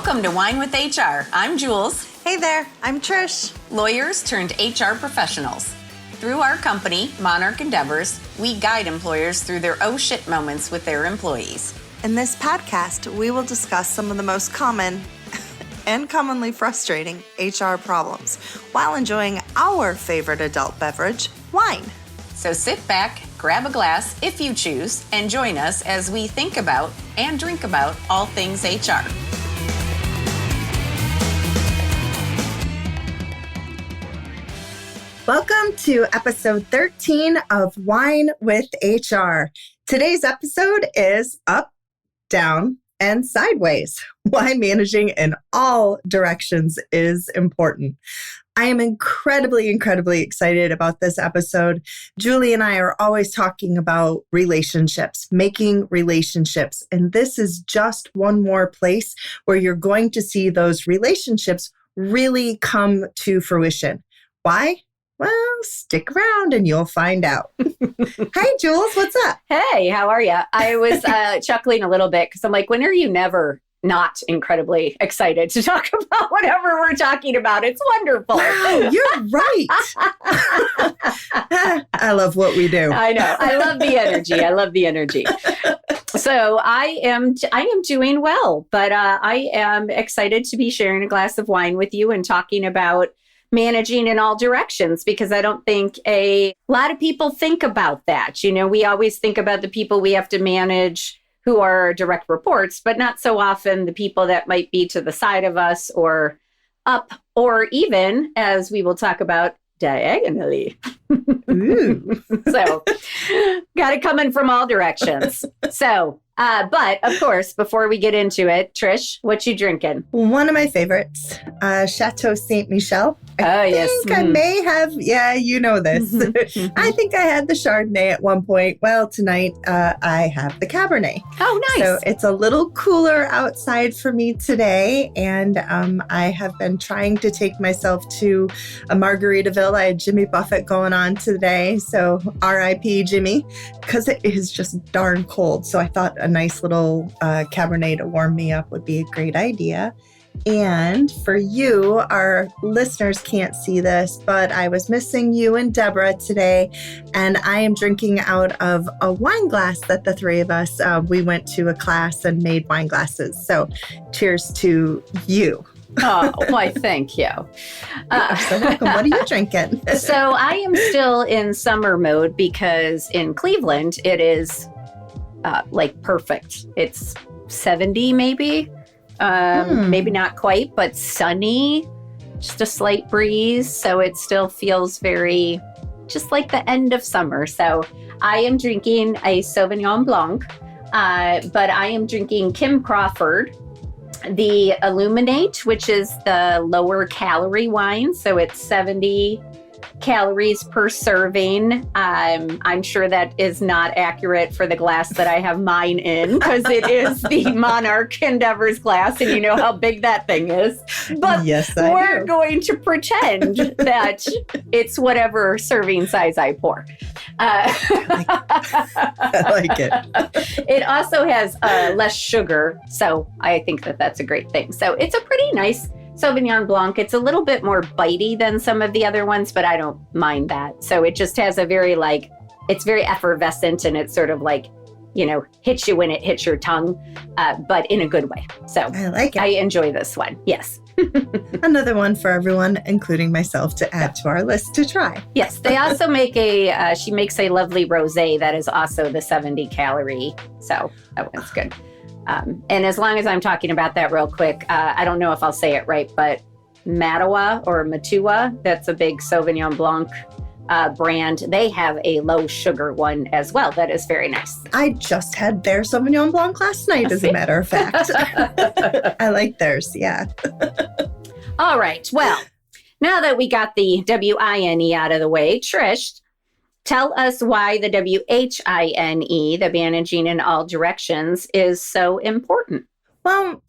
Welcome to Wine with HR. I'm Jules. Hey there, I'm Trish. Lawyers turned HR professionals. Through our company, Monarch Endeavors, we guide employers through their oh shit moments with their employees. In this podcast, we will discuss some of the most common and commonly frustrating HR problems while enjoying our favorite adult beverage, wine. So sit back, grab a glass if you choose, and join us as we think about and drink about all things HR. Welcome to episode 13 of Wine with HR. Today's episode is up, down, and sideways. Why managing in all directions is important. I am incredibly excited about this episode. Julie and I are always talking about relationships, making relationships, and this is just one more place where you're going to see those relationships really come to fruition. Why? Well, stick around and you'll find out. Hi, Jules. What's up? Hey, how are you? I was chuckling a little bit because I'm like, when are you never not incredibly excited to talk about whatever we're talking about? It's wonderful. Wow, you're right. I love what we do. I know. I love the energy. So I am doing well, but I am excited to be sharing a glass of wine with you and talking about managing in all directions, because I don't think a lot of people think about that. You know, we always think about the people we have to manage who are direct reports, but not so often the people that might be to the side of us or up, or even, as we will talk about, diagonally. So, got it coming from all directions. So, but of course, before we get into it, Trish, what you drinking? One of my favorites, Chateau Saint Michel. I think I may have, you know this. I think I had the Chardonnay at one point. Well, tonight I have the Cabernet. Oh, nice. So it's a little cooler outside for me today. And I have been trying to take myself to a Margaritaville. I had Jimmy Buffett going on today. So R.I.P. Jimmy, because it is just darn cold. So I thought a nice little Cabernet to warm me up would be a great idea. And for you, our listeners can't see this, but I was missing you and Deborah today, and I am drinking out of a wine glass that the three of us, we went to a class and made wine glasses. So cheers to you. Oh, why, thank you. You're so welcome. What are you drinking? So I am still in summer mode because in Cleveland, it is like perfect. It's 70 maybe. Maybe not quite, but sunny, just a slight breeze. So it still feels very just like the end of summer. So I am drinking a Sauvignon Blanc, but I am drinking Kim Crawford, the Illuminate, which is the lower calorie wine. So it's 70 calories per serving. I'm sure that is not accurate for the glass that I have mine in, because it is the Monarch Endeavors glass, and you know how big that thing is. But yes, we're going to pretend that it's whatever serving size I pour. I like it. It also has less sugar, so I think that that's a great thing. So it's a pretty nice Sauvignon Blanc. It's a little bit more bitey than some of the other ones, but I don't mind that. So it just has a very it's very effervescent, and it's sort of like, you know, hits you when it hits your tongue, but in a good way. So I like it. I enjoy this one. Yes. Another one for everyone, including myself, to add to our list to try. Yes. They also make she makes a lovely rosé that is also the 70 calorie. So that one's good. And as long as I'm talking about that real quick, I don't know if I'll say it right, but Matua, that's a big Sauvignon Blanc brand. They have a low sugar one as well that is very nice. I just had their Sauvignon Blanc last night, as a matter of fact. I like theirs, yeah. All right. Well, now that we got the WINE out of the way, Trish, tell us why the WHINE, the managing in all directions, is so important. Well,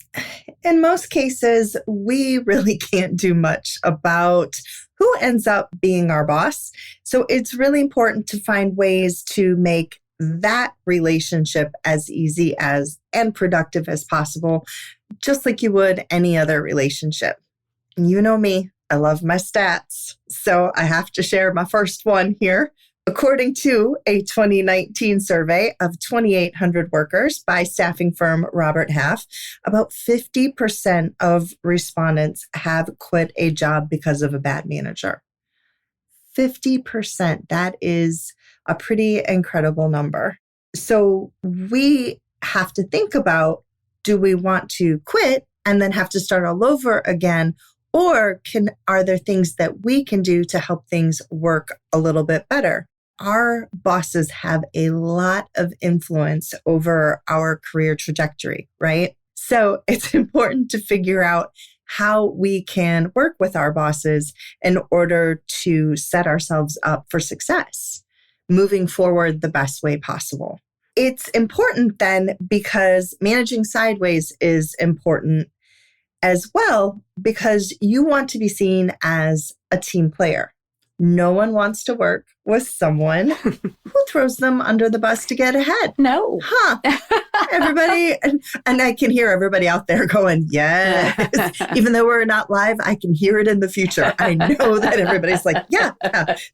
in most cases, we really can't do much about who ends up being our boss. So it's really important to find ways to make that relationship as easy as and productive as possible, just like you would any other relationship. And you know me, I love my stats. So I have to share my first one here. According to a 2019 survey of 2,800 workers by staffing firm Robert Half, about 50% of respondents have quit a job because of a bad manager. 50%. That is a pretty incredible number. So we have to think about, do we want to quit and then have to start all over again? Or are there things that we can do to help things work a little bit better? Our bosses have a lot of influence over our career trajectory, right? So it's important to figure out how we can work with our bosses in order to set ourselves up for success, moving forward the best way possible. It's important then because managing sideways is important as well, because you want to be seen as a team player. No one wants to work with someone who throws them under the bus to get ahead. No. Huh. Everybody, and I can hear everybody out there going, yes. Even though we're not live, I can hear it in the future. I know that everybody's like, yeah,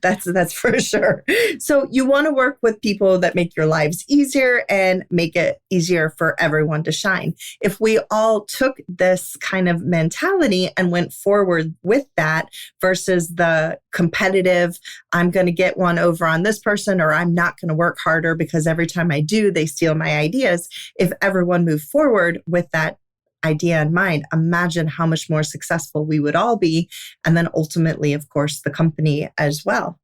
that's for sure. So you want to work with people that make your lives easier and make it easier for everyone to shine. If we all took this kind of mentality and went forward with that versus the competitive, I'm going to get one over on this person, or I'm not going to work harder because every time I do, they steal my ideas. If everyone moved forward with that idea in mind, imagine how much more successful we would all be. And then ultimately, of course, the company as well.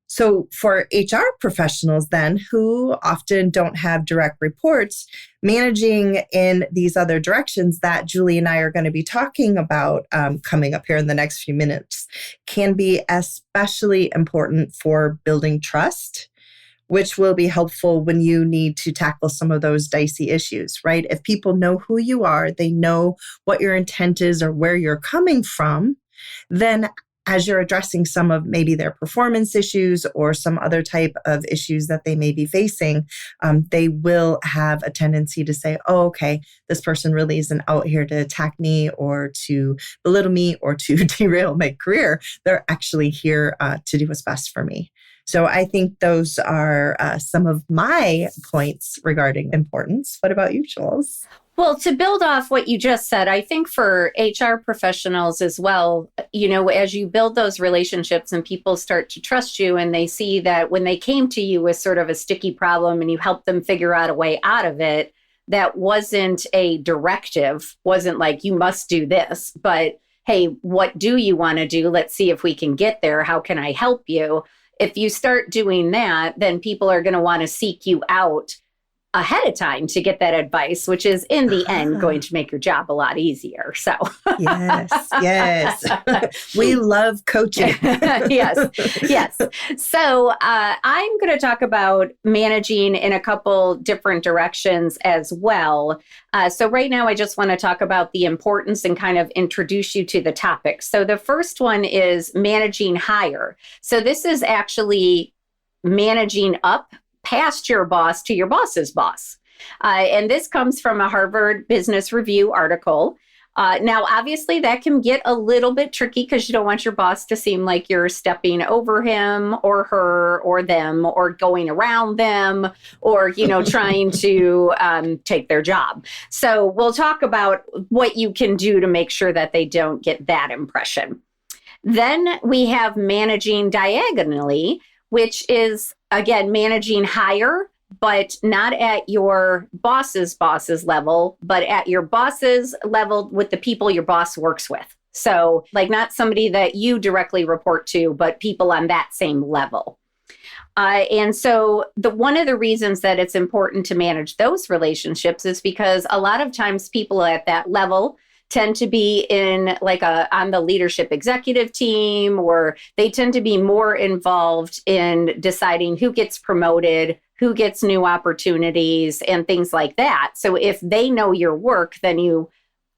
So for HR professionals then, who often don't have direct reports, managing in these other directions that Julie and I are going to be talking about coming up here in the next few minutes can be especially important for building trust, which will be helpful when you need to tackle some of those dicey issues, right? If people know who you are, they know what your intent is or where you're coming from, then as you're addressing some of maybe their performance issues or some other type of issues that they may be facing, they will have a tendency to say, oh, okay, this person really isn't out here to attack me or to belittle me or to derail my career. They're actually here to do what's best for me. So I think those are some of my points regarding importance. What about you, Jules? Well, to build off what you just said, I think for HR professionals as well, you know, as you build those relationships and people start to trust you and they see that when they came to you with sort of a sticky problem and you helped them figure out a way out of it, that wasn't a directive, wasn't like, you must do this, but hey, what do you want to do? Let's see if we can get there. How can I help you? If you start doing that, then people are going to want to seek you out ahead of time to get that advice, which is in the end going to make your job a lot easier. So yes. We love coaching. yes. So I'm going to talk about managing in a couple different directions as well. So right now, I just want to talk about the importance and kind of introduce you to the topic. So the first one is managing higher. So this is actually managing up past your boss to your boss's boss. And this comes from a Harvard Business Review article. Now, obviously, that can get a little bit tricky because you don't want your boss to seem like you're stepping over him or her or them or going around them or, you know, trying to take their job. So we'll talk about what you can do to make sure that they don't get that impression. Then we have managing diagonally, which is, again, managing higher, but not at your boss's level, but at your boss's level with the people your boss works with. So like not somebody that you directly report to, but people on that same level. And so one of the reasons that it's important to manage those relationships is because a lot of times people at that level tend to be in like on the leadership executive team, or they tend to be more involved in deciding who gets promoted, who gets new opportunities and things like that. So if they know your work, then you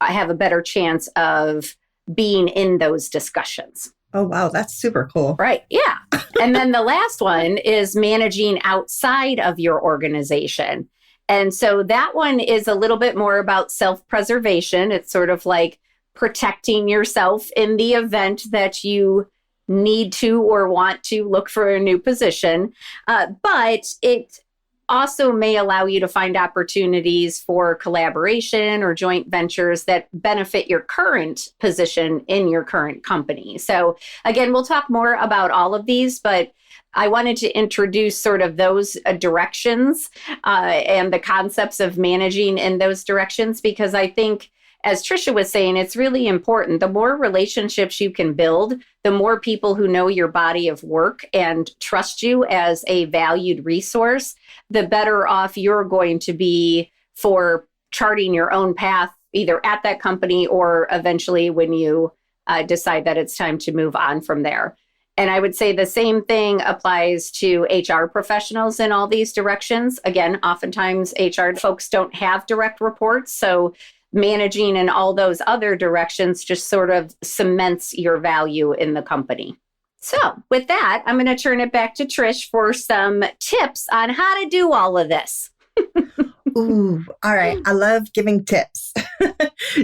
have a better chance of being in those discussions. Oh, wow. That's super cool. Right. Yeah. And then the last one is managing outside of your organization. And so that one is a little bit more about self-preservation. It's sort of like protecting yourself in the event that you need to or want to look for a new position. But it also may allow you to find opportunities for collaboration or joint ventures that benefit your current position in your current company. So again, we'll talk more about all of these, but I wanted to introduce sort of those directions and the concepts of managing in those directions, because I think, as Trisha was saying, it's really important. The more relationships you can build, the more people who know your body of work and trust you as a valued resource, the better off you're going to be for charting your own path, either at that company or eventually when you decide that it's time to move on from there. And I would say the same thing applies to HR professionals in all these directions. Again, oftentimes HR folks don't have direct reports, so managing in all those other directions just sort of cements your value in the company. So with that, I'm going to turn it back to Trish for some tips on how to do all of this. Ooh, all right. I love giving tips.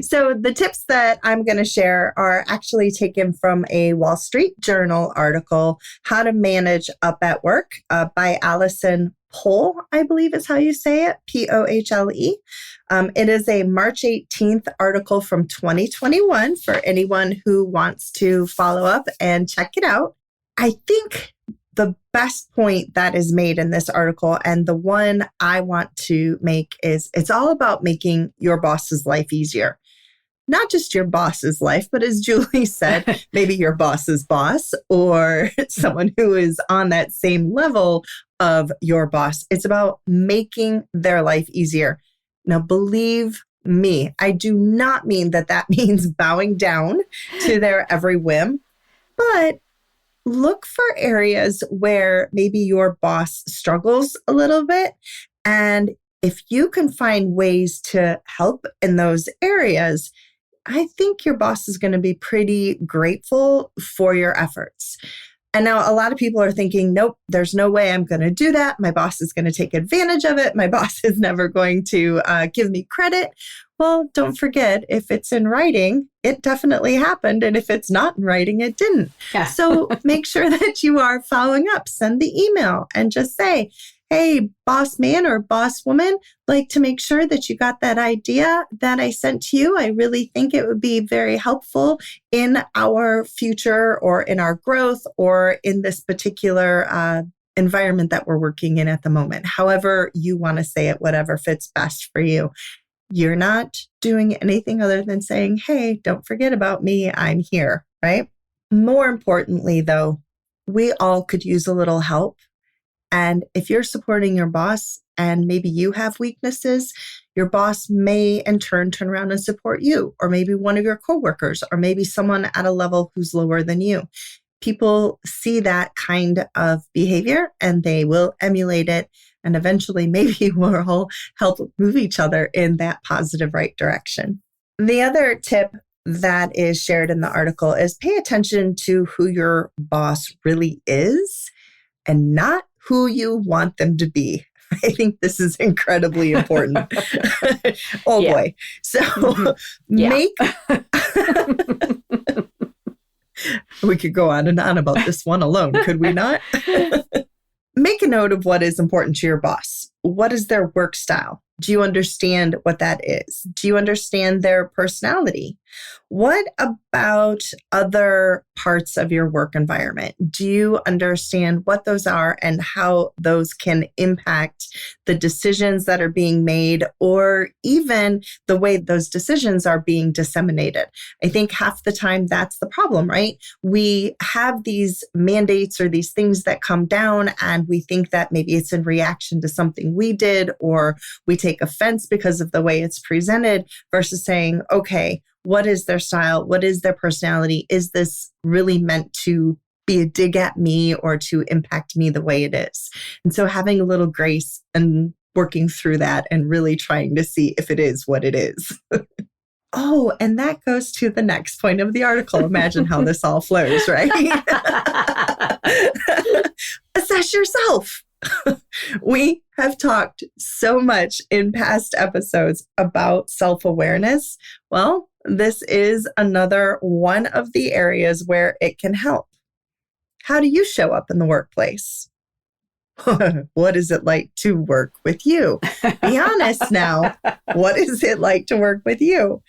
So the tips that I'm going to share are actually taken from a Wall Street Journal article, How to Manage Up at Work, by Allison Pohl, I believe is how you say it, Pohle. It is a March 18th article from 2021 for anyone who wants to follow up and check it out. I think the best point that is made in this article, and the one I want to make, is it's all about making your boss's life easier. Not just your boss's life, but as Julie said, maybe your boss's boss or someone who is on that same level of your boss. It's about making their life easier. Now, believe me, I do not mean that means bowing down to their every whim, but look for areas where maybe your boss struggles a little bit. And if you can find ways to help in those areas, I think your boss is going to be pretty grateful for your efforts. And now a lot of people are thinking, nope, there's no way I'm going to do that. My boss is going to take advantage of it. My boss is never going to give me credit. Well, don't forget, if it's in writing, it definitely happened. And if it's not in writing, it didn't. Yeah. So make sure that you are following up. Send the email and just say, hey, boss man or boss woman, like to make sure that you got that idea that I sent to you. I really think it would be very helpful in our future or in our growth or in this particular environment that we're working in at the moment. However you want to say it, whatever fits best for you. You're not doing anything other than saying, hey, don't forget about me. I'm here, right? More importantly, though, we all could use a little help. And if you're supporting your boss and maybe you have weaknesses, your boss may in turn turn around and support you, or maybe one of your coworkers, or maybe someone at a level who's lower than you. People see that kind of behavior and they will emulate it. And eventually maybe we'll all help move each other in that positive right direction. The other tip that is shared in the article is pay attention to who your boss really is and not who you want them to be. I think this is incredibly important. Boy. So make, we could go on and on about this one alone, could we not? Make a note of what is important to your boss. What is their work style? Do you understand what that is? Do you understand their personality? What about other parts of your work environment? Do you understand what those are and how those can impact the decisions that are being made or even the way those decisions are being disseminated? I think half the time that's the problem, right? We have these mandates or these things that come down and we think that maybe it's in reaction to something we did, or we take offense because of the way it's presented versus saying, okay, what is their style? What is their personality? Is this really meant to be a dig at me or to impact me the way it is? And so having a little grace and working through that and really trying to see if it is what it is. Oh, and that goes to the next point of the article. Imagine how this all flows, right? Assess yourself. We have talked so much in past episodes about self-awareness. Well, this is another one of the areas where it can help. How do you show up in the workplace? What is it like to work with you? Be honest now. What is it like to work with you?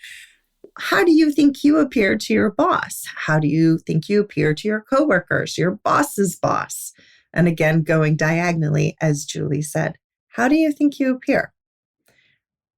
How do you think you appear to your boss? How do you think you appear to your coworkers, your boss's boss? And again, going diagonally, as Julie said, how do you think you appear?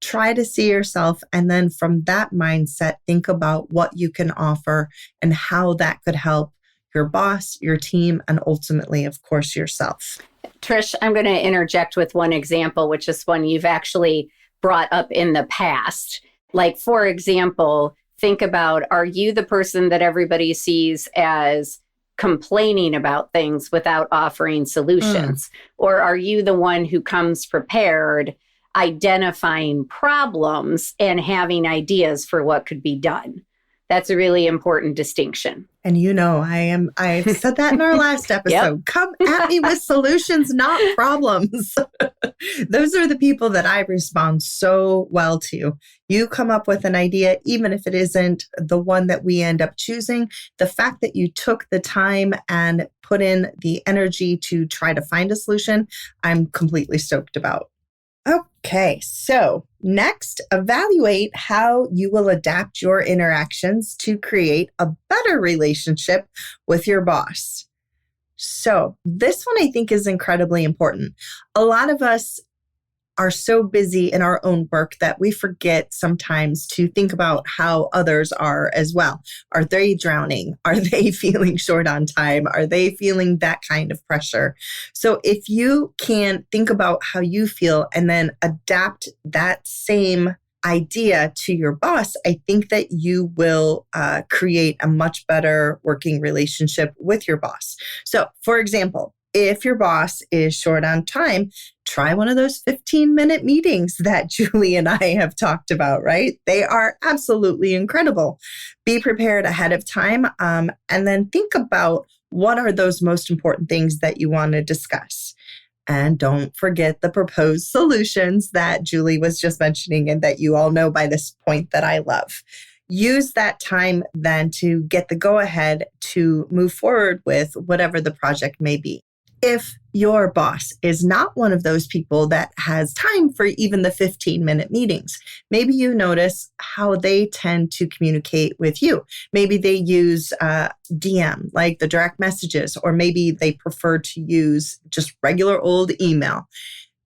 Try to see yourself, and then from that mindset, think about what you can offer and how that could help your boss, your team, and ultimately, of course, yourself. Trish, I'm going to interject with one example, which is one you've actually brought up in the past. Like, for example, think about, are you the person that everybody sees as complaining about things without offering solutions? Or are you the one who comes prepared, identifying problems and having ideas for what could be done? That's a really important distinction. And I've said that in our last episode. Yep. Come at me with solutions, not problems. Those are the people that I respond so well to. You come up with an idea, even if it isn't the one that we end up choosing. The fact that you took the time and put in the energy to try to find a solution, I'm completely stoked about. Okay, so next, evaluate how you will adapt your interactions to create a better relationship with your boss. So this one I think is incredibly important. A lot of us are so busy in our own work that we forget sometimes to think about how others are as well. Are they drowning? Are they feeling short on time? Are they feeling that kind of pressure? So if you can think about how you feel and then adapt that same idea to your boss, I think that you will create a much better working relationship with your boss. So for example, if your boss is short on time, try one of those 15-minute meetings that Julie and I have talked about, right? They are absolutely incredible. Be prepared ahead of time, and then think about what are those most important things that you want to discuss. And don't forget the proposed solutions that Julie was just mentioning and that you all know by this point that I love. Use that time then to get the go-ahead to move forward with whatever the project may be. If your boss is not one of those people that has time for even the 15-minute meetings, maybe you notice how they tend to communicate with you. Maybe they use DM, like the direct messages, or maybe they prefer to use just regular old email.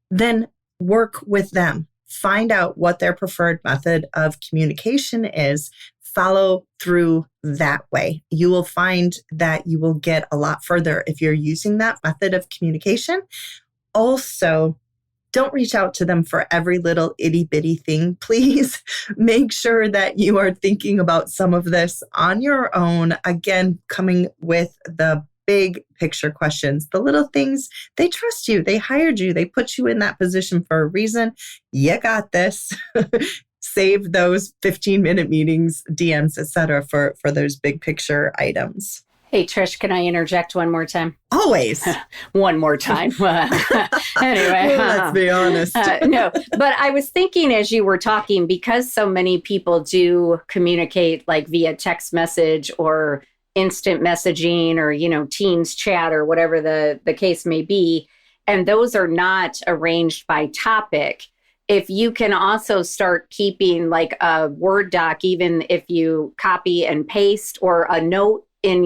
Then work with them. Find out what their preferred method of communication is. Follow through that way. You will find that you will get a lot further if you're using that method of communication. Also, don't reach out to them for every little itty bitty thing. Please make sure that you are thinking about some of this on your own. Again, coming with the big picture questions, the little things. They trust you. They hired you. They put you in that position for a reason. You got this. Save those 15-minute meetings, DMs, etc., for those big picture items. Hey, Trish, can I interject one more time? Always. One more time. Anyway. Let's be honest. No, but I was thinking as you were talking, because so many people do communicate like via text message or instant messaging or, Teams chat or whatever the case may be, and those are not arranged by topic. If you can also start keeping like a Word doc, even if you copy and paste, or a note on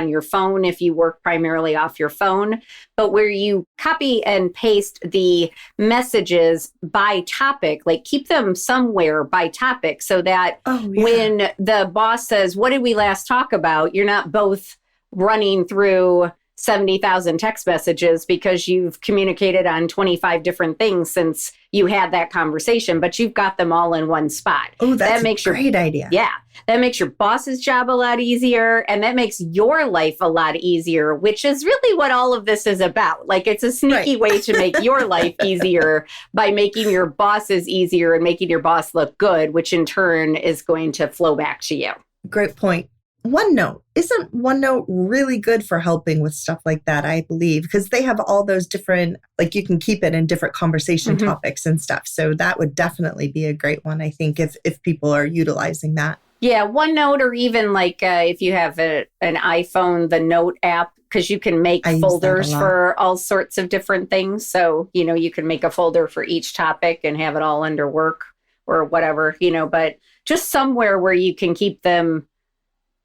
your phone if you work primarily off your phone, but where you copy and paste the messages by topic, like keep them somewhere by topic so that when the boss says, what did we last talk about? You're not both running through 70,000 text messages because you've communicated on 25 different things since you had that conversation, but you've got them all in one spot. Oh, that's a great idea. Yeah. That makes your boss's job a lot easier, and that makes your life a lot easier, which is really what all of this is about. Like, it's a sneaky way to make your life easier by making your bosses easier and making your boss look good, which in turn is going to flow back to you. Great point. OneNote. Isn't OneNote really good for helping with stuff like that, I believe? Because they have all those different, like, you can keep it in different conversation topics and stuff. So that would definitely be a great one, I think, if people are utilizing that. Yeah, OneNote, or even like if you have an iPhone, the Note app, because you can make folders for all sorts of different things. So, you can make a folder for each topic and have it all under work or whatever, but just somewhere where you can keep them.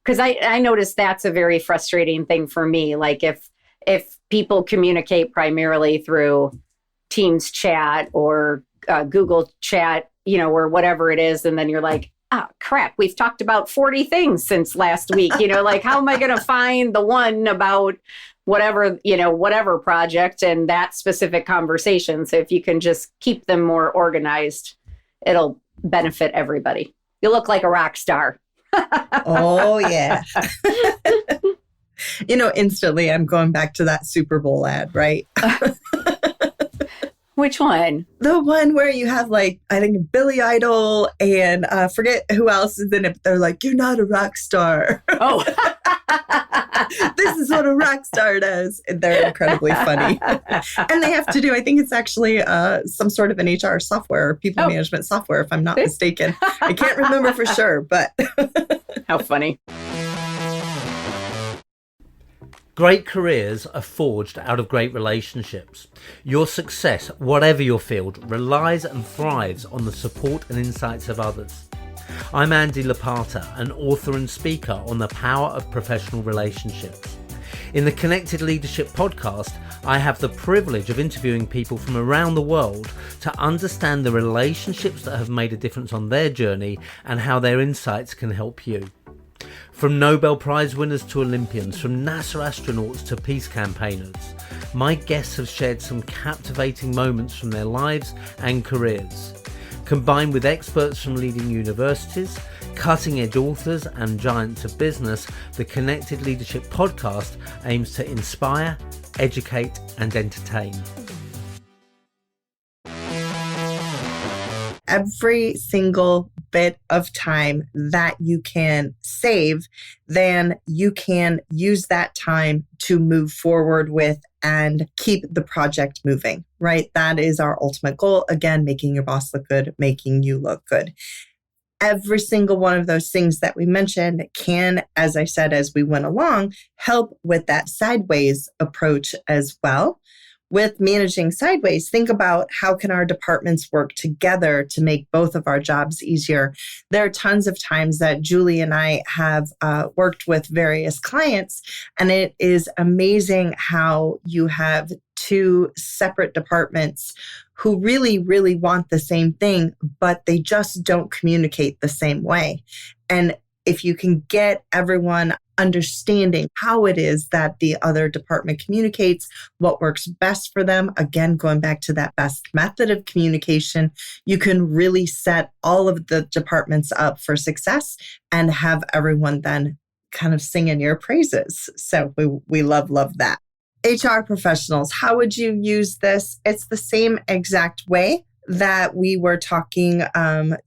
Because I noticed that's a very frustrating thing for me. Like if people communicate primarily through Teams chat or Google chat, or whatever it is, and then you're like, oh, crap, we've talked about 40 things since last week. Like, how am I going to find the one about whatever project and that specific conversation? So if you can just keep them more organized, it'll benefit everybody. You look like a rock star. Oh, yeah. Instantly I'm going back to that Super Bowl ad, right? Which one? The one where you have, like, I think Billy Idol and forget who else is in it. But they're like, you're not a rock star. Oh. This is what a rock star does. And they're incredibly funny. And they have to do, I think it's actually some sort of an HR software or people management software, if I'm not mistaken. I can't remember for sure, but. How funny. Great careers are forged out of great relationships. Your success, whatever your field, relies and thrives on the support and insights of others. I'm Andy Lapata, an author and speaker on the power of professional relationships. In the Connected Leadership podcast, I have the privilege of interviewing people from around the world to understand the relationships that have made a difference on their journey and how their insights can help you. From Nobel Prize winners to Olympians, from NASA astronauts to peace campaigners, my guests have shared some captivating moments from their lives and careers. Combined with experts from leading universities, cutting-edge authors and giants of business, the Connected Leadership podcast aims to inspire, educate and entertain. Every single bit of time that you can save, then you can use that time to move forward with and keep the project moving, right? That is our ultimate goal. Again, making your boss look good, making you look good. Every single one of those things that we mentioned can, as I said, as we went along, help with that sideways approach as well. With managing sideways, think about how can our departments work together to make both of our jobs easier. There are tons of times that Julie and I have worked with various clients, and it is amazing how you have two separate departments who really, really want the same thing, but they just don't communicate the same way. And if you can get everyone understanding how it is that the other department communicates, what works best for them, again, going back to that best method of communication, you can really set all of the departments up for success and have everyone then kind of singing your praises. So we love that. HR professionals, how would you use this? It's the same exact way that we were talking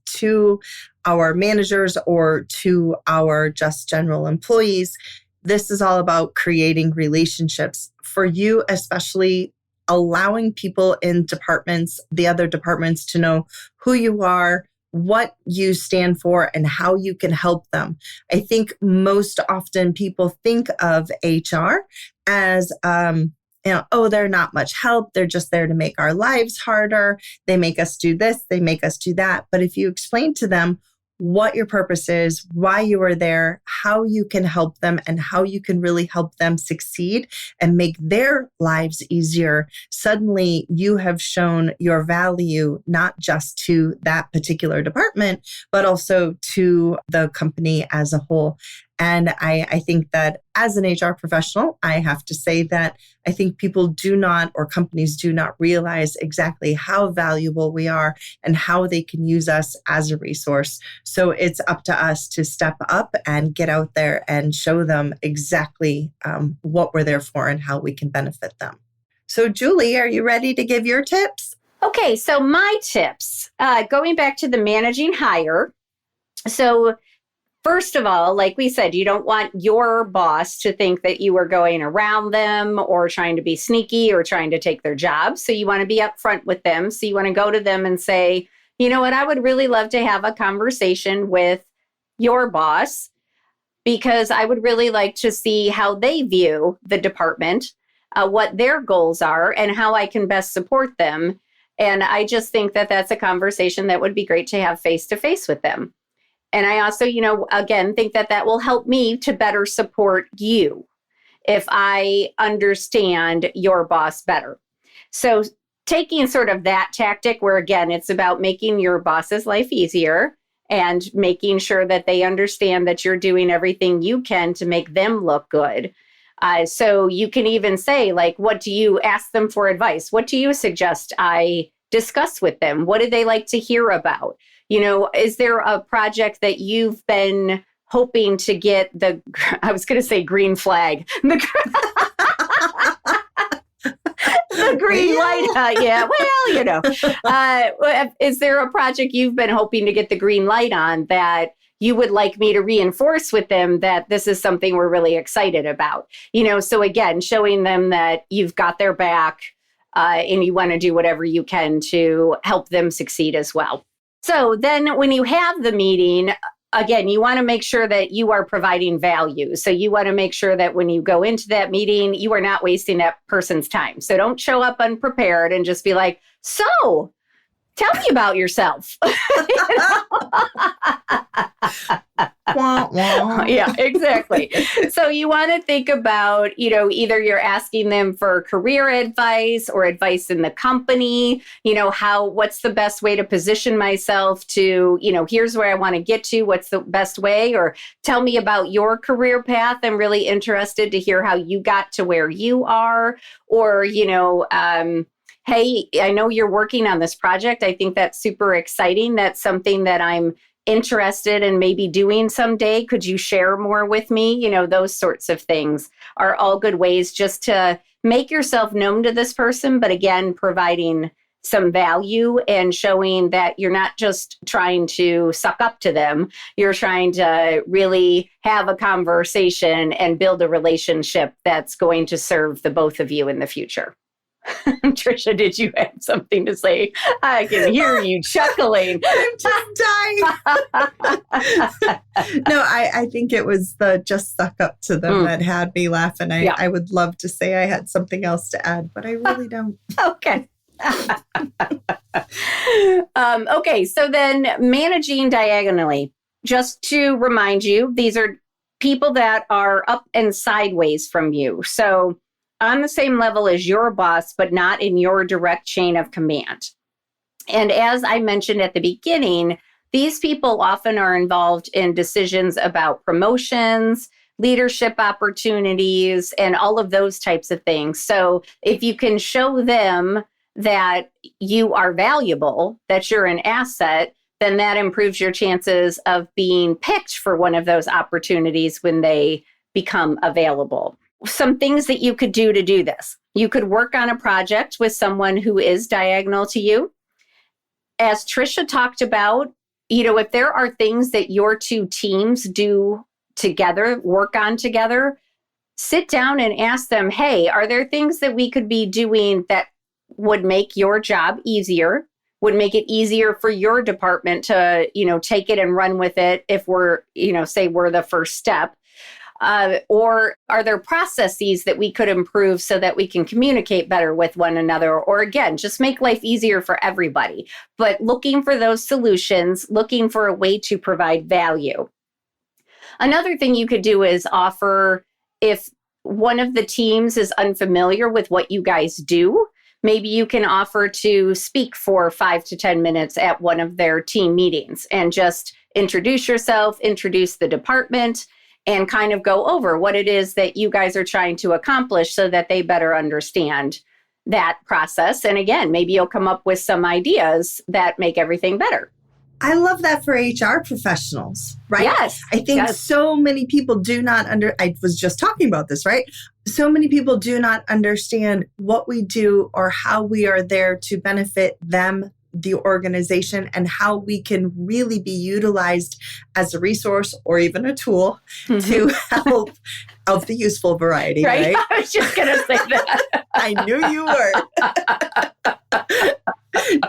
to our managers or to our just general employees. This is all about creating relationships for you, especially allowing people in departments, the other departments, to know who you are, what you stand for, and how you can help them. I think most often people think of HR as, oh, they're not much help. They're just there to make our lives harder. They make us do this. They make us do that. But if you explain to them what your purpose is, why you are there, how you can help them, and how you can really help them succeed and make their lives easier, suddenly you have shown your value, not just to that particular department, but also to the company as a whole. And I think that as an HR professional, I have to say that I think people do not, or companies do not realize exactly how valuable we are and how they can use us as a resource. So it's up to us to step up and get out there and show them exactly what we're there for and how we can benefit them. So Julie, are you ready to give your tips? Okay, so my tips, going back to the managing hire. So first of all, like we said, you don't want your boss to think that you are going around them or trying to be sneaky or trying to take their job. So you want to be upfront with them. So you want to go to them and say, you know what, I would really love to have a conversation with your boss because I would really like to see how they view the department, what their goals are, and how I can best support them. And I just think that that's a conversation that would be great to have face to face with them. And I also, again, think that that will help me to better support you if I understand your boss better. So taking sort of that tactic where, again, it's about making your boss's life easier and making sure that they understand that you're doing everything you can to make them look good. So you can even say, like, what do you ask them for advice? What do you suggest I discuss with them? What do they like to hear about? Is there a project that you've been hoping to get I was going to say green flag, the green light? Yeah, well, is there a project you've been hoping to get the green light on that you would like me to reinforce with them that this is something we're really excited about? So again, showing them that you've got their back and you want to do whatever you can to help them succeed as well. So then when you have the meeting, again, you want to make sure that you are providing value. So you want to make sure that when you go into that meeting, you are not wasting that person's time. So don't show up unprepared and just be like, so tell me about yourself. Wah, wah. Yeah, exactly. So you want to think about, either you're asking them for career advice or advice in the company, what's the best way to position myself to, here's where I want to get to, what's the best way, or tell me about your career path. I'm really interested to hear how you got to where you are, or, hey, I know you're working on this project. I think that's super exciting. That's something that I'm interested in maybe doing someday. Could you share more with me? Those sorts of things are all good ways just to make yourself known to this person. But again, providing some value and showing that you're not just trying to suck up to them. You're trying to really have a conversation and build a relationship that's going to serve the both of you in the future. Trisha, did you have something to say? I can hear you chuckling. I'm just dying. No, I think it was the just suck up to them that had me laughing. I would love to say I had something else to add, but I really don't. Okay. Okay, so then managing diagonally. Just to remind you, these are people that are up and sideways from you. So on the same level as your boss, but not in your direct chain of command. And as I mentioned at the beginning, these people often are involved in decisions about promotions, leadership opportunities, and all of those types of things. So if you can show them that you are valuable, that you're an asset, then that improves your chances of being picked for one of those opportunities when they become available. Some things that you could do to do this. You could work on a project with someone who is diagonal to you. As Trisha talked about, if there are things that your two teams do together, work on together, sit down and ask them, hey, are there things that we could be doing that would make your job easier, would make it easier for your department to, take it and run with it if we're, say we're the first step? Or are there processes that we could improve so that we can communicate better with one another? Or again, just make life easier for everybody. But looking for those solutions, looking for a way to provide value. Another thing you could do is offer, if one of the teams is unfamiliar with what you guys do, maybe you can offer to speak for 5 to 10 minutes at one of their team meetings and just introduce yourself, introduce the department, and kind of go over what it is that you guys are trying to accomplish so that they better understand that process. And again, maybe you'll come up with some ideas that make everything better. I love that for HR professionals, right? Yes. I think so many people do not I was just talking about this, right? So many people do not understand what we do or how we are there to benefit them, the organization, and how we can really be utilized as a resource or even a tool to help of the useful variety, right? I was just going to say that. I knew you were.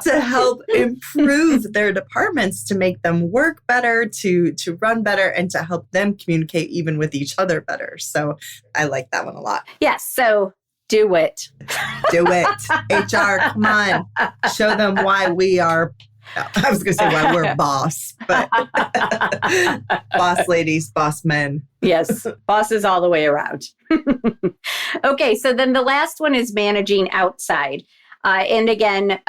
To help improve their departments, to make them work better, to run better, and to help them communicate even with each other better. So I like that one a lot. Yes. So do it. Do it. HR, come on. Show them why we are, I was going to say why we're boss, but boss ladies, boss men. Yes. Bosses all the way around. Okay. So then the last one is managing outside. And again,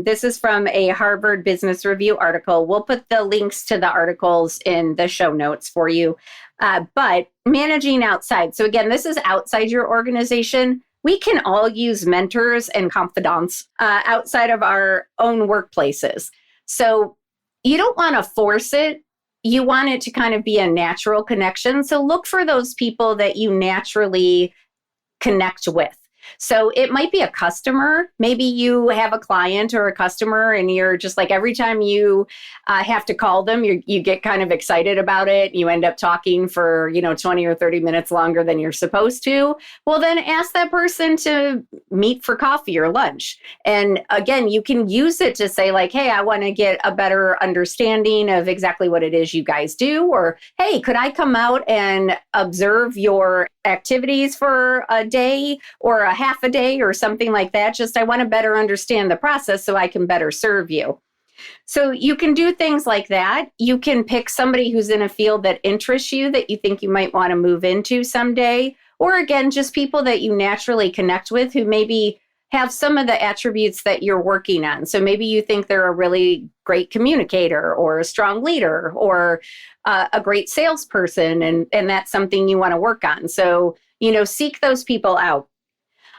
this is from a Harvard Business Review article. We'll put the links to the articles in the show notes for you. But managing outside. So again, this is outside your organization. We can all use mentors and confidants outside of our own workplaces. So you don't want to force it. You want it to kind of be a natural connection. So look for those people that you naturally connect with. So it might be a customer. Maybe you have a client or a customer and you're just like, every time you have to call them, you get kind of excited about it. You end up talking for, 20 or 30 minutes longer than you're supposed to. Well, then ask that person to meet for coffee or lunch. And again, you can use it to say like, hey, I want to get a better understanding of exactly what it is you guys do. Or, hey, could I come out and observe your activities for a day or a half a day or something like that? Just, I want to better understand the process so I can better serve you. So you can do things like that. You can pick somebody who's in a field that interests you, that you think you might want to move into someday. Or again, just people that you naturally connect with who maybe have some of the attributes that you're working on. So maybe you think they're a really great communicator or a strong leader or a great salesperson, and that's something you want to work on. So, seek those people out.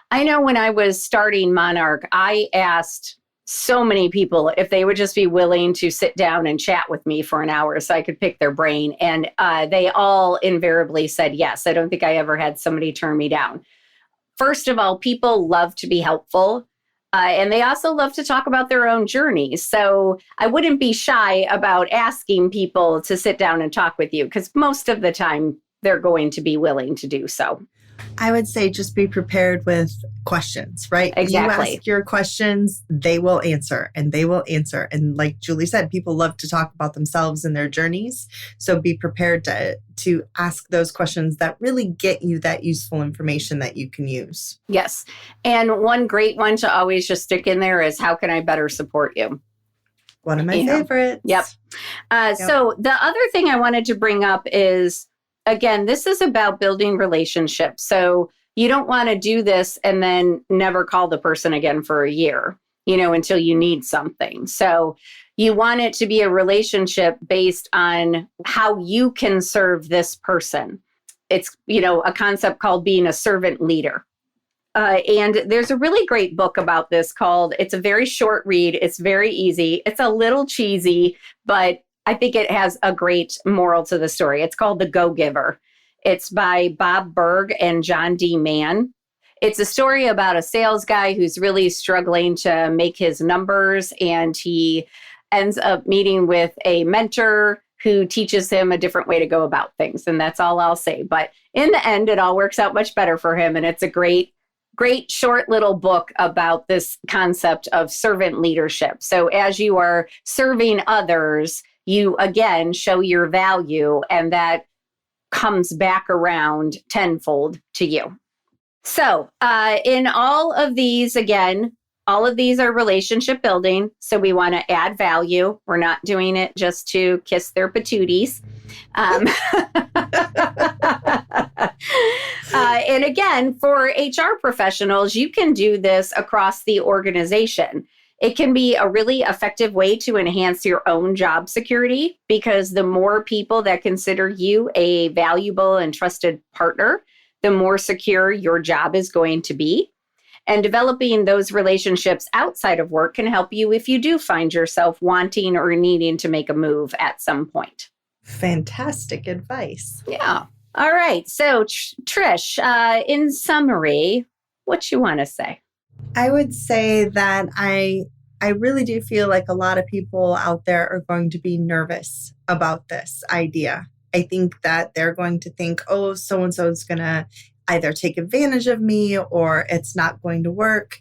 I know when I was starting Monarch, I asked so many people if they would just be willing to sit down and chat with me for an hour so I could pick their brain. And they all invariably said yes. I don't think I ever had somebody turn me down. First of all, people love to be helpful. And they also love to talk about their own journeys. So I wouldn't be shy about asking people to sit down and talk with you, because most of the time they're going to be willing to do so. I would say just be prepared with questions, right? Exactly. You ask your questions, they will answer, and they will answer. And like Julie said, people love to talk about themselves and their journeys. So be prepared to ask those questions that really get you that useful information that you can use. Yes. And one great one to always just stick in there is, how can I better support you? One of my favorites. Yep. So the other thing I wanted to bring up is, again, this is about building relationships. So you don't want to do this and then never call the person again for a year, until you need something. So you want it to be a relationship based on how you can serve this person. It's, a concept called being a servant leader. And there's a really great book about this it's a very short read. It's very easy. It's a little cheesy, but I think it has a great moral to the story. It's called The Go-Giver. It's by Bob Berg and John D. Mann. It's a story about a sales guy who's really struggling to make his numbers, and he ends up meeting with a mentor who teaches him a different way to go about things. And that's all I'll say. But in the end, it all works out much better for him. And it's a great short little book about this concept of servant leadership. So as you are serving others, you again show your value, and that comes back around tenfold to you. So in all of these, again, all of these are relationship building. So we want to add value. We're not doing it just to kiss their patooties. And again, for HR professionals, you can do this across the organization. It can be a really effective way to enhance your own job security, because the more people that consider you a valuable and trusted partner, the more secure your job is going to be. And developing those relationships outside of work can help you if you do find yourself wanting or needing to make a move at some point. Fantastic advice. Yeah. All right. So, Trish, in summary, what you want to say? I would say that I really do feel like a lot of people out there are going to be nervous about this idea. I think that they're going to think, oh, so-and-so is going to either take advantage of me or it's not going to work.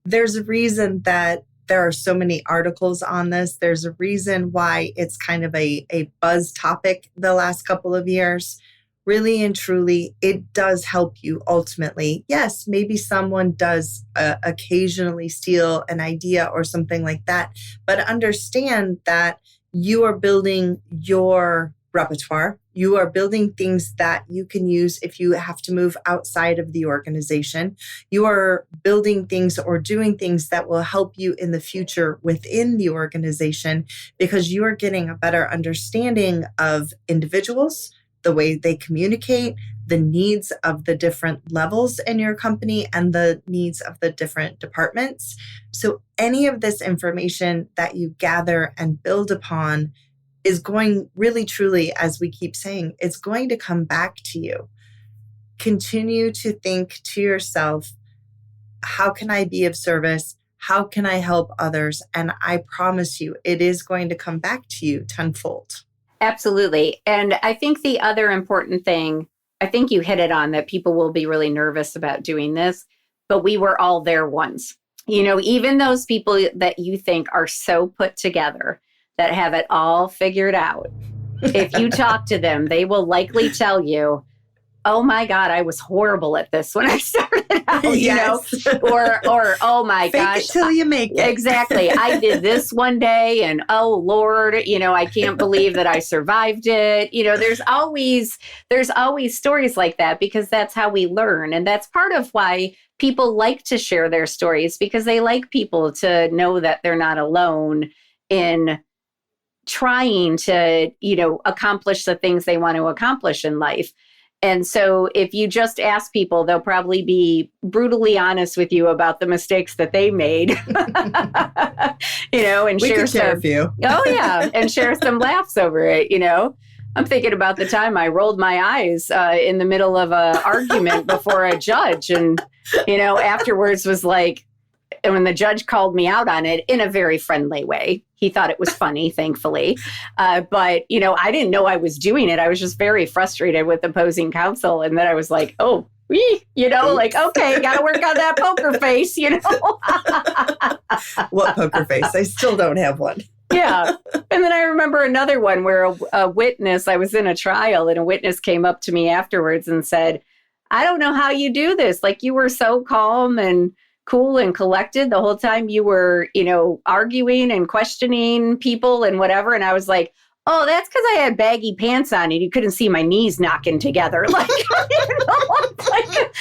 There's a reason that there are so many articles on this. There's a reason why it's kind of a buzz topic the last couple of years. Really and truly, it does help you ultimately. Yes, maybe someone does occasionally steal an idea or something like that, but understand that you are building your repertoire. You are building things that you can use if you have to move outside of the organization. You are building things or doing things that will help you in the future within the organization, because you are getting a better understanding of individuals, the way they communicate, the needs of the different levels in your company, and the needs of the different departments. So any of this information that you gather and build upon is going really, truly, as we keep saying, it's going to come back to you. Continue to think to yourself, how can I be of service? How can I help others? And I promise you, it is going to come back to you tenfold. Absolutely. And I think the other important thing, I think you hit it on, that people will be really nervous about doing this, but we were all there once. You know, even those people that you think are so put together, that have it all figured out, if you talk to them, they will likely tell you, oh my God, I was horrible at this when I started out, you know, or oh my Fake gosh. it till you make it. Exactly. I did this one day and oh Lord, you know, I can't believe that I survived it. You know, there's always stories like that, because that's how we learn. And that's part of why people like to share their stories, because they like people to know that they're not alone in trying to, you know, accomplish the things they want to accomplish in life. And so if you just ask people, they'll probably be brutally honest with you about the mistakes that they made, you know, and share some, oh yeah, and share some laughs over it. You know, I'm thinking about the time I rolled my eyes in the middle of an argument before a judge, and, you know, afterwards was like, and when the judge called me out on it in a very friendly way, he thought it was funny, thankfully. But, you know, I didn't know I was doing it. I was just very frustrated with opposing counsel. And then I was like, oh, you know, like, okay, got to work on that poker face, you know. What poker face? I still don't have one. Yeah. And then I remember another one where a witness, I was in a trial, and a witness came up to me afterwards and said, I don't know how you do this. Like, you were so calm and cool and collected the whole time you were, you know, arguing and questioning people and whatever. And I was like, oh, that's because I had baggy pants on and you couldn't see my knees knocking together. Like, you know, like,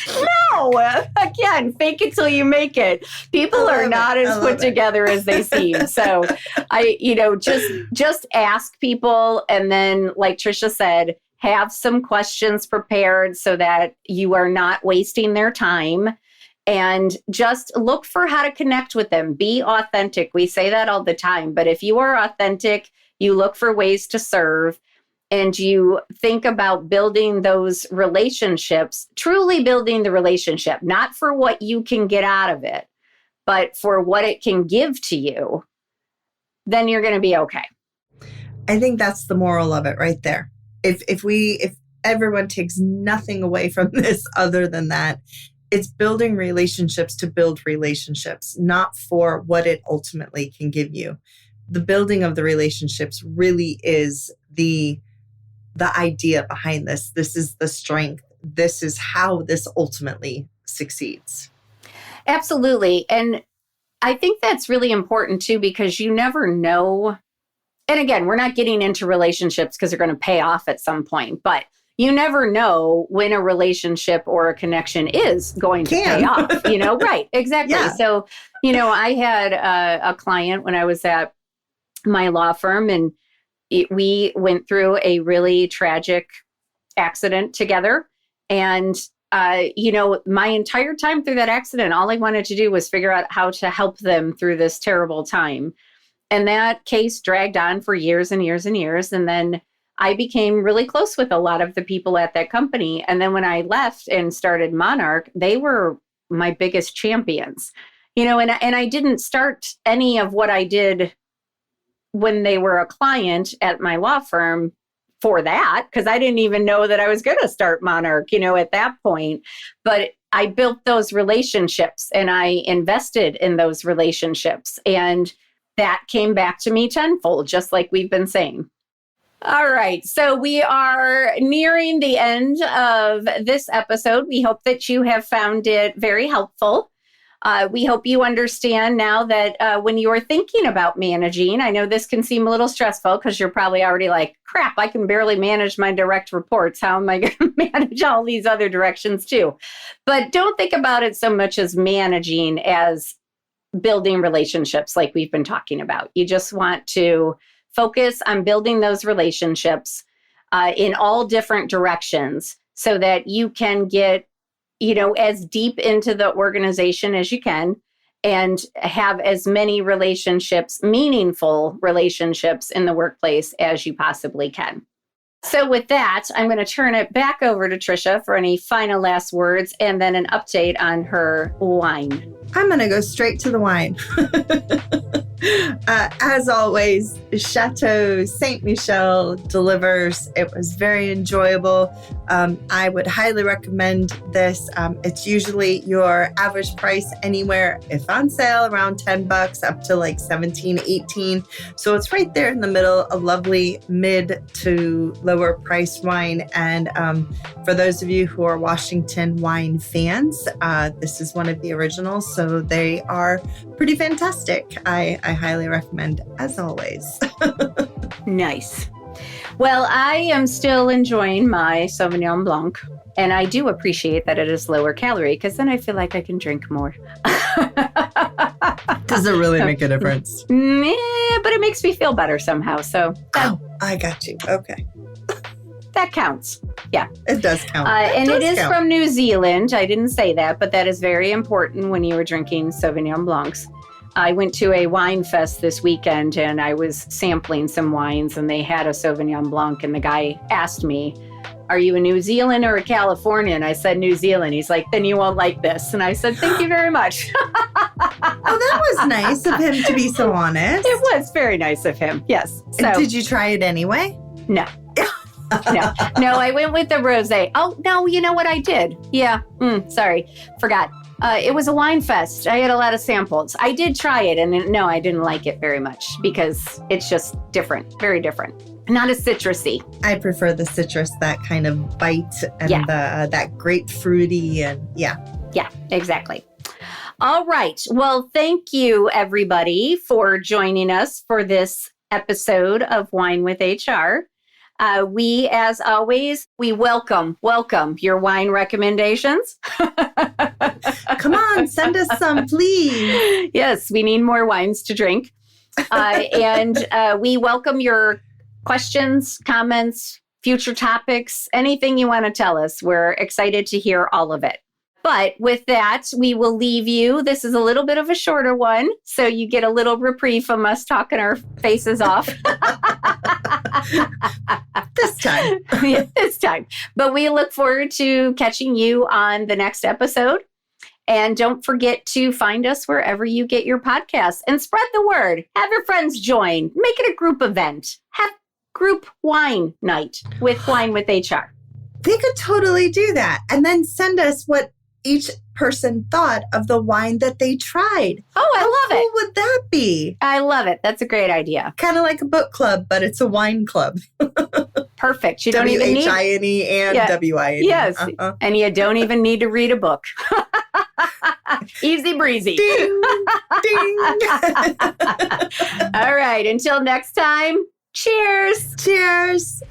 no, again, fake it till you make it. People are not as put together as they seem. So you know, just ask people. And then, like Trisha said, have some questions prepared so that you are not wasting their time. And just look for how to connect with them. Be authentic. We say that all the time. But if you are authentic, you look for ways to serve, and you think about building those relationships, truly building the relationship, not for what you can get out of it, but for what it can give to you, then you're going to be okay. I think that's the moral of it right there. If everyone takes nothing away from this other than that, it's building relationships to build relationships, not for what it ultimately can give you. The building of the relationships really is the idea behind this. This is the strength. This is how this ultimately succeeds. Absolutely. And I think that's really important too, because you never know. And again, we're not getting into relationships because they're going to pay off at some point, but you never know when a relationship or a connection is going to pay off, right. Exactly. Yeah. So, I had a client when I was at my law firm, and we went through a really tragic accident together. And, my entire time through that accident, all I wanted to do was figure out how to help them through this terrible time. And that case dragged on for years and years and years. And then I became really close with a lot of the people at that company. And then when I left and started Monarch, they were my biggest champions, and I didn't start any of what I did when they were a client at my law firm for that, because I didn't even know that I was going to start Monarch, at that point. But I built those relationships and I invested in those relationships. And that came back to me tenfold, just like we've been saying. All right. So we are nearing the end of this episode. We hope that you have found it very helpful. We hope you understand now that when you are thinking about managing, I know this can seem a little stressful because you're probably already like, crap, I can barely manage my direct reports. How am I going to manage all these other directions too? But don't think about it so much as managing as building relationships like we've been talking about. You just want to focus on building those relationships in all different directions so that you can get as deep into the organization as you can and have as many relationships, meaningful relationships in the workplace as you possibly can. So with that, I'm going to turn it back over to Trisha for any final last words and then an update on her wine. I'm going to go straight to the wine. As always, Chateau Saint Michel delivers. It was very enjoyable. I would highly recommend this. It's usually your average price anywhere, if on sale, around $10 up to like 17, 18. So it's right there in the middle, a lovely mid to lower price wine. And for those of you who are Washington wine fans, this is one of the originals. So they are pretty fantastic. I highly recommend, as always. Nice. Well, I am still enjoying my Sauvignon Blanc, and I do appreciate that it is lower calorie because then I feel like I can drink more. Does it really make a difference? Yeah, but it makes me feel better somehow. So I got you. Okay. That counts. Yeah. It does count. And it is from New Zealand. I didn't say that, but that is very important when you are drinking Sauvignon Blancs. I went to a wine fest this weekend and I was sampling some wines and they had a Sauvignon Blanc and the guy asked me, are you a New Zealand or a Californian? I said, New Zealand. He's like, then you won't like this. And I said, thank you very much. Oh, that was nice of him to be so honest. It was very nice of him. Yes. So, did you try it anyway? No. No, I went with the rosé. Oh, no, you know what I did? Yeah. Sorry. Forgot. It was a wine fest. I had a lot of samples. I did try it and no, I didn't like it very much because it's just different, very different. Not as citrusy. I prefer the citrus, that kind of bite and that grapefruity and yeah. Yeah, exactly. All right. Well, thank you everybody for joining us for this episode of Wine with HR. We, as always, we welcome your wine recommendations. Come on, send us some, please. Yes, we need more wines to drink. And we welcome your questions, comments, future topics, anything you want to tell us. We're excited to hear all of it. But with that, we will leave you. This is a little bit of a shorter one, so you get a little reprieve from us talking our faces off. This time. Yeah, this time. But we look forward to catching you on the next episode. And don't forget to find us wherever you get your podcasts and spread the word. Have your friends join. Make it a group event. Have group wine night with Wine with HR. They could totally do that. And then send us what each person thought of the wine that they tried. Oh, I love it. How cool would that be? I love it. That's a great idea. Kind of like a book club, but it's a wine club. Perfect. You don't even need WHINE and WINE. Yes. And you don't even need to read a book. Easy breezy. Ding, ding. All right. Until next time, cheers. Cheers.